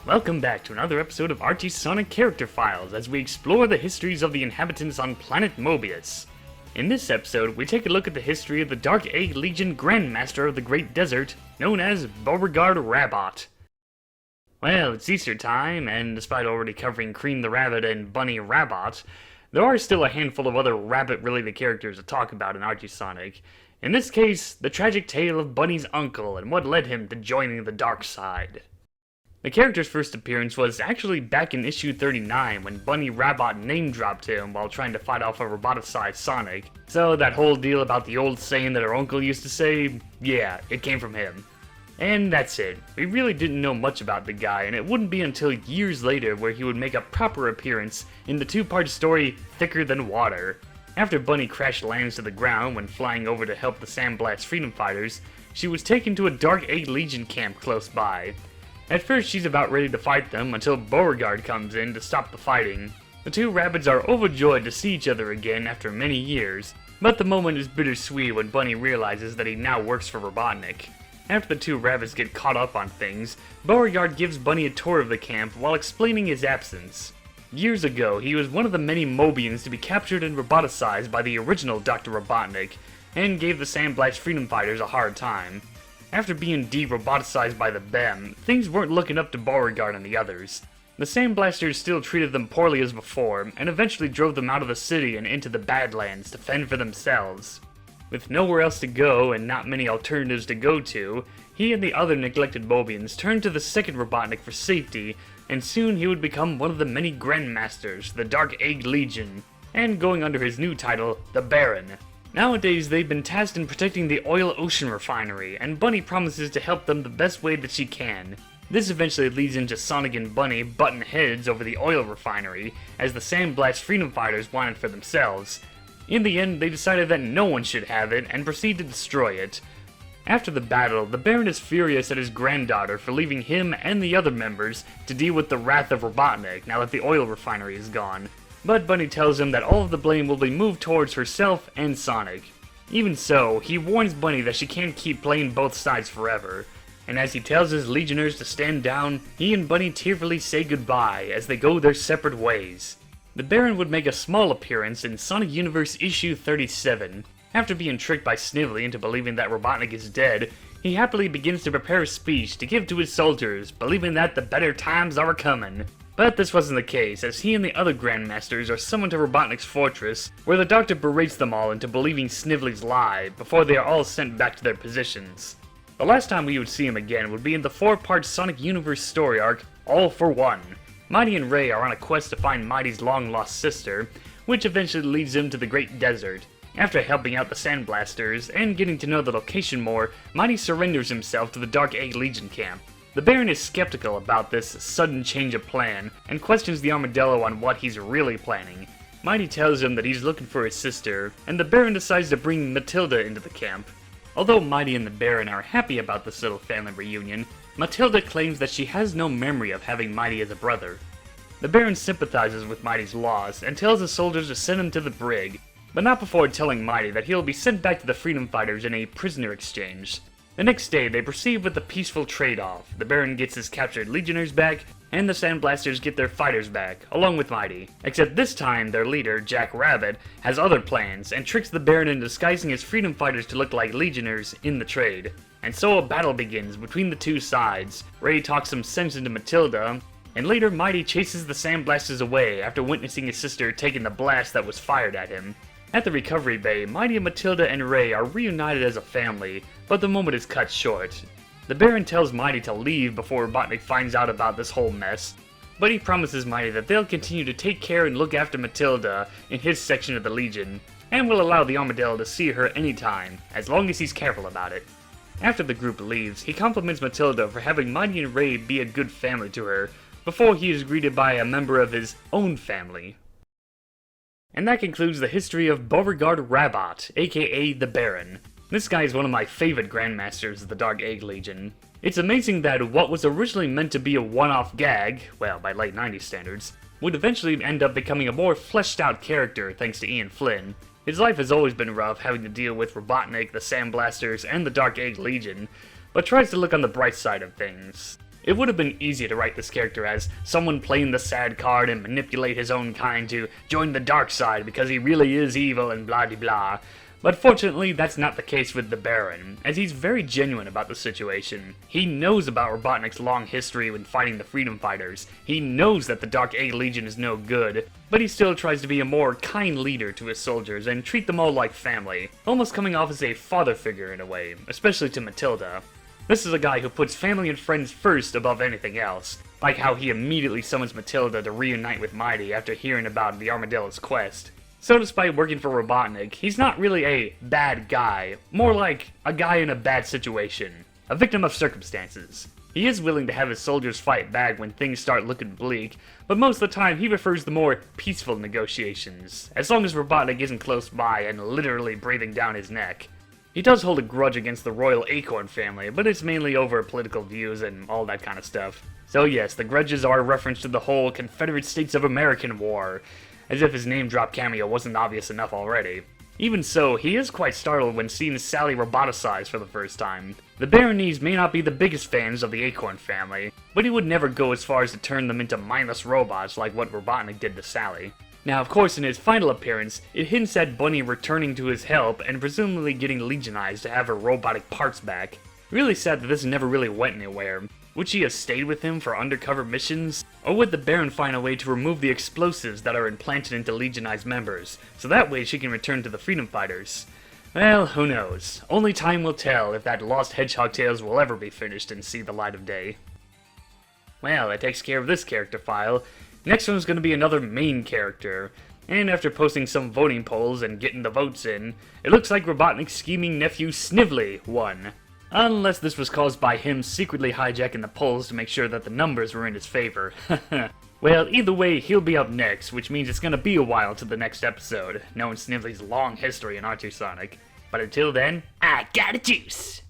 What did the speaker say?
Welcome back to another episode of Archie Sonic Character Files as we explore the histories of the inhabitants on planet Mobius. In this episode, we take a look at the history of the Dark Egg Legion Grandmaster of the Great Desert, known as Beauregard Rabbot. Well, it's Easter time, and despite already covering Cream the Rabbit and Bunny Rabbot, there are still a handful of other rabbit-related characters to talk about in Archie Sonic. In this case, the tragic tale of Bunny's uncle and what led him to joining the dark side. The character's first appearance was actually back in issue 39 when Bunny Rabbot name-dropped him while trying to fight off a roboticized Sonic. So that whole deal about the old saying that her uncle used to say, yeah, it came from him. And that's it. We really didn't know much about the guy, and it wouldn't be until years later where he would make a proper appearance in the two-part story Thicker Than Water. After Bunny crash lands to the ground when flying over to help the Sandblast Freedom Fighters, she was taken to a Dark Egg Legion camp close by. At first, she's about ready to fight them until Beauregard comes in to stop the fighting. The two rabbits are overjoyed to see each other again after many years, but the moment is bittersweet when Bunny realizes that he now works for Robotnik. After the two rabbits get caught up on things, Beauregard gives Bunny a tour of the camp while explaining his absence. Years ago, he was one of the many Mobians to be captured and roboticized by the original Dr. Robotnik, and gave the Sandblast Freedom Fighters a hard time. After being de-roboticized by the BEM, things weren't looking up to Beauregard and the others. The Sandblasters still treated them poorly as before, and eventually drove them out of the city and into the Badlands to fend for themselves. With nowhere else to go and not many alternatives to go to, he and the other neglected Mobians turned to the second Robotnik for safety, and soon he would become one of the many Grandmasters, the Dark Egg Legion, and going under his new title, the Baron. Nowadays, they've been tasked in protecting the Oil Ocean Refinery, and Bunny promises to help them the best way that she can. This eventually leads into Sonic and Bunny butting heads over the oil refinery, as the Sandblast Freedom Fighters want it for themselves. In the end, they decided that no one should have it, and proceed to destroy it. After the battle, the Baron is furious at his granddaughter for leaving him and the other members to deal with the wrath of Robotnik now that the oil refinery is gone. But Bunny tells him that all of the blame will be moved towards herself and Sonic. Even so, he warns Bunny that she can't keep playing both sides forever. And as he tells his Legionnaires to stand down, he and Bunny tearfully say goodbye as they go their separate ways. The Baron would make a small appearance in Sonic Universe issue 37. After being tricked by Snively into believing that Robotnik is dead, he happily begins to prepare a speech to give to his soldiers, believing that the better times are a-comin'. But this wasn't the case, as he and the other Grandmasters are summoned to Robotnik's fortress, where the Doctor berates them all into believing Snively's lie, before they are all sent back to their positions. The last time we would see him again would be in the 4-part Sonic Universe story arc, All for One. Mighty and Ray are on a quest to find Mighty's long-lost sister, which eventually leads them to the Great Desert. After helping out the Sandblasters, and getting to know the location more, Mighty surrenders himself to the Dark Egg Legion camp. The Baron is skeptical about this sudden change of plan, and questions the Armadillo on what he's really planning. Mighty tells him that he's looking for his sister, and the Baron decides to bring Matilda into the camp. Although Mighty and the Baron are happy about this little family reunion, Matilda claims that she has no memory of having Mighty as a brother. The Baron sympathizes with Mighty's loss, and tells the soldiers to send him to the brig, but not before telling Mighty that he'll be sent back to the Freedom Fighters in a prisoner exchange. The next day, they proceed with a peaceful trade-off. The Baron gets his captured Legionnaires back, and the Sandblasters get their fighters back, along with Mighty. Except this time, their leader, Jack Rabbit, has other plans, and tricks the Baron into disguising his Freedom Fighters to look like Legionnaires in the trade. And so a battle begins between the two sides. Ray talks some sense into Matilda, and later Mighty chases the Sandblasters away after witnessing his sister taking the blast that was fired at him. At the recovery bay, Mighty and Matilda and Ray are reunited as a family, but the moment is cut short. The Baron tells Mighty to leave before Robotnik finds out about this whole mess, but he promises Mighty that they'll continue to take care and look after Matilda in his section of the Legion, and will allow the Armadillo to see her anytime, as long as he's careful about it. After the group leaves, he compliments Matilda for having Mighty and Ray be a good family to her, before he is greeted by a member of his own family. And that concludes the history of Beauregard Rabbot, aka the Baron. This guy is one of my favorite Grandmasters of the Dark Egg Legion. It's amazing that what was originally meant to be a one-off gag, well, by late 90s standards, would eventually end up becoming a more fleshed out character thanks to Ian Flynn. His life has always been rough, having to deal with Robotnik, the Sandblasters, and the Dark Egg Legion, but tries to look on the bright side of things. It would have been easy to write this character as someone playing the sad card and manipulate his own kind to join the dark side because he really is evil and blah de blah. But fortunately, that's not the case with the Baron, as he's very genuine about the situation. He knows about Robotnik's long history when fighting the Freedom Fighters. He knows that the Dark Egg Legion is no good, but he still tries to be a more kind leader to his soldiers and treat them all like family, almost coming off as a father figure in a way, especially to Matilda. This is a guy who puts family and friends first above anything else, like how he immediately summons Matilda to reunite with Mighty after hearing about the Armadillo's quest. So despite working for Robotnik, he's not really a bad guy, more like a guy in a bad situation, a victim of circumstances. He is willing to have his soldiers fight back when things start looking bleak, but most of the time he prefers the more peaceful negotiations, as long as Robotnik isn't close by and literally breathing down his neck. He does hold a grudge against the royal Acorn family, but it's mainly over political views and all that kind of stuff. So yes, the grudges are a reference to the whole Confederate States of American War, as if his name drop cameo wasn't obvious enough already. Even so, he is quite startled when seeing Sally roboticized for the first time. The Baronese may not be the biggest fans of the Acorn family, but he would never go as far as to turn them into mindless robots like what Robotnik did to Sally. Now, of course, in his final appearance, it hints at Bunny returning to his help and presumably getting legionized to have her robotic parts back. Really sad that this never really went anywhere. Would she have stayed with him for undercover missions? Or would the Baron find a way to remove the explosives that are implanted into legionized members, so that way she can return to the Freedom Fighters? Well, who knows. Only time will tell if that Lost Hedgehog Tales will ever be finished and see the light of day. Well, that takes care of this character file. Next one's going to be another main character, and after posting some voting polls and getting the votes in, it looks like Robotnik's scheming nephew Snively won. Unless this was caused by him secretly hijacking the polls to make sure that the numbers were in his favor. Well, either way, he'll be up next, which means it's gonna be a while to the next episode, knowing Snively's long history in Archie Sonic. But until then, I got a juice!